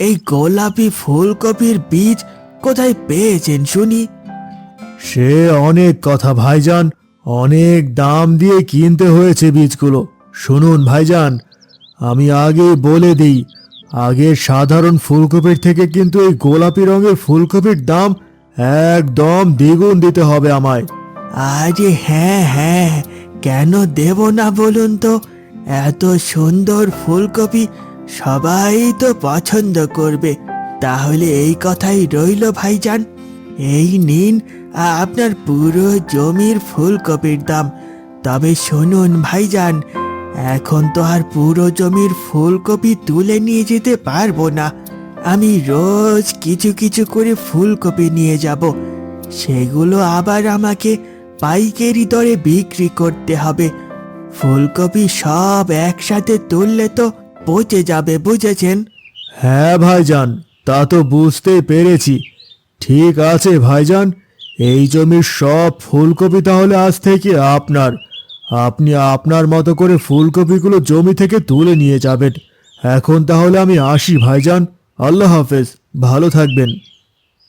এই গোলাপি ফুলকপির বীজ কোথায় পেয়েছেন শুনি? সে অনেক কথা ভাইজান, অনেক দাম দিয়ে কিনতে হয়েছে বীজগুলো। শুনুন ভাইজান, আমি আগে বলে দিই, আগে সাধারণ ফুলকপির থেকে কিন্তু এই গোলাপি রঙের ফুলকপির দাম একদম দ্বিগুণ দিতে হবে আমায়। আরে হ্যাঁ হ্যাঁ, কেন দেব না বলুন তো? এত সুন্দর ফুলকপি সবাই তো পছন্দ করবে। তাহলে এই কথাই রইল ভাইজান, এই নিন আপনার পুরো জমির ফুলকপির দাম। তবে শুনুন ভাইজান, এখন তো আর পুরো জমির ফুলকপি তুলে নিয়ে যেতে পারবো না। আমি রোজ কিছু কিছু করে ফুলকপি নিয়ে যাব, সেগুলো আবার আমাকে পাইকারি দরে বিক্রি করতে হবে। ফুলকপি সব একসাথে তুললে তো পচে যাবে, বুঝেছেন? হ্যাঁ ভাইজান, তা তো বুঝতেই পেরেছি। ঠিক আছে ভাইজান, এই জমির সব ফুলকপি তাহলে আজ থেকে আপনার। আপনি আপনার মতো করে ফুলকপিগুলো জমি থেকে তুলে নিয়ে যাবেন। এখন তাহলে আমি আসি ভাইজান। আল্লাহ হাফেজ, ভালো থাকবেন।